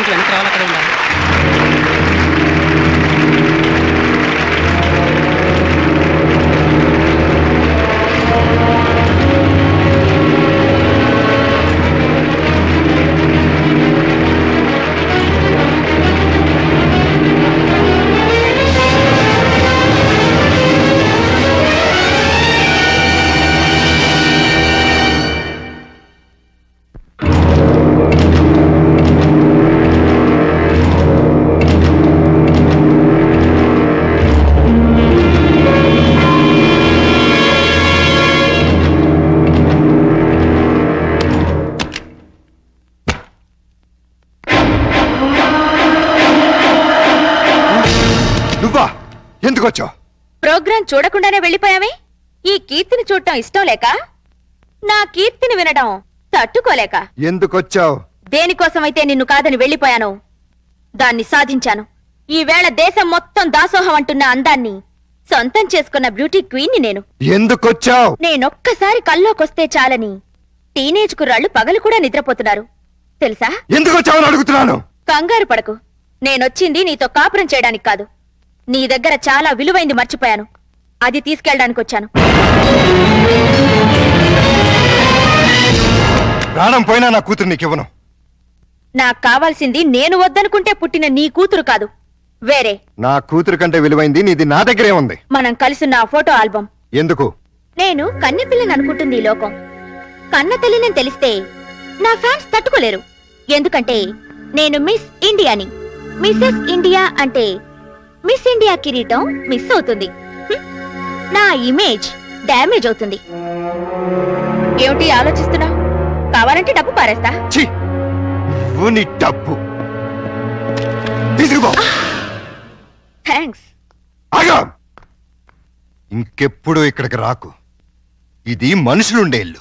నుంచి వెనక్కి రావాలి, అక్కడ ఉండాలి. ఎందుకొచ్చావు? ప్రోగ్రాం చూడకుండానే వెళ్ళిపోయామే. ఈ కీర్తిని చూడటం ఇష్టం లేక, నా కీర్తిని వినడం తట్టుకోలేక. ఎందుకొచ్చావు? దేనికోసమైతే నిన్ను కాదని వెళ్ళిపోయాను, దాన్ని సాధించాను. ఈవేళ దేశం మొత్తం దాసోహం అంటున్న అందాన్ని సొంతం చేసుకున్న బ్యూటీ క్వీన్ ని నేను. ఎందుకొచ్చావు? నేనొక్కసారి కల్లోకొస్తే చాలని టీనేజ్ కుర్రాళ్ళు పగలు కూడా నిద్రపోతున్నారు తెలుసా? ఎందుకొచ్చావని అడుగుతున్నాను. కంగారు పడకు, నేనొచ్చింది నీతో కాపురం చేయడానికి కాదు. నీ దగ్గర చాలా విలువైంది మర్చిపోయాను, అది తీసుకెళ్ళడానికి వచ్చాను. ప్రాణం పోయినా నా కూతురు నీకివ్వను. నాకు కావాల్సింది నేను వద్దనుకుంటే పుట్టిన నీ కూతురు కాదు, వేరే. నా కూతురు కంటే విలువైంది నీది నా దగ్గరే ఉంది. మనం కలిసిన ఆ ఫోటో ఆల్బమ్. ఎందుకు? నేను కన్నెపిల్లని అనుకుంటుంది ఈ లోకం. కన్న తల్లిని తెలిస్తే నా ఫ్యాన్స్ తట్టుకోలేరు. ఎందుకంటే నేను మిస్ ఇండియాని. మిస్సెస్ ఇండియా అంటే మిస్ ఇండియా కిరీటం మిస్ అవుతుంది, నా ఇమేజ్ డ్యామేజ్ అవుతుంది. ఏమిటి ఆలోచిస్తున్నావు? కావాలంటే డబ్బు పారేస్తా. నువ్వు నీ డబ్బు తీసుకుపో. థ్యాంక్స్. ఆగా, ఇంకెప్పుడు ఇక్కడికి రాకు. ఇది మనుషులుండే ఇల్లు.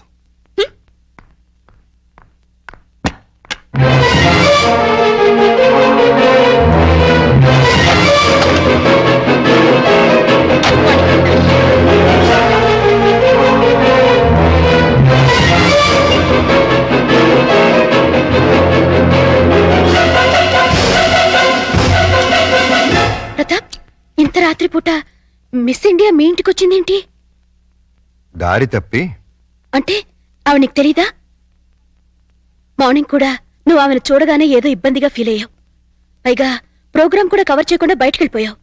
ప్రతాప్, ఇంత రాత్రిపూట మిస్ ఇండియా మీ ఇంటికి వచ్చిందేంటి? దారి తప్పి. అంటే ఆమె నీకు తెలీదా? మార్నింగ్ కూడా నువ్వు ఆమెను చూడగానే ఏదో ఇబ్బందిగా ఫీల్ అయ్యావు. పైగా ప్రోగ్రాం కూడా కవర్ చేయకుండా బయటకెళ్ళిపోయావు.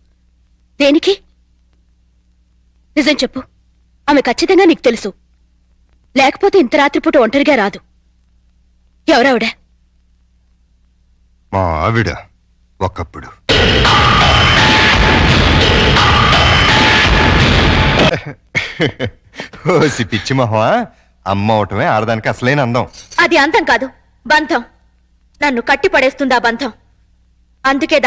దేనికి? నిజం చెప్పు, ఆమె ఖచ్చితంగా నీకు తెలుసు. లేకపోతే ఇంత రాత్రిపూట ఒంటరిగా రాదు. ఎవరావిడ? మా ఆవిడ ఒకప్పుడు. ఓసి పిచ్చి మొహమా, అమ్మ అవటమే ఆడదానికి అసలైన అందం. అది అందం కాదు, బంధం. నన్ను కట్టి పడేస్తుందా బంధం. అందుకే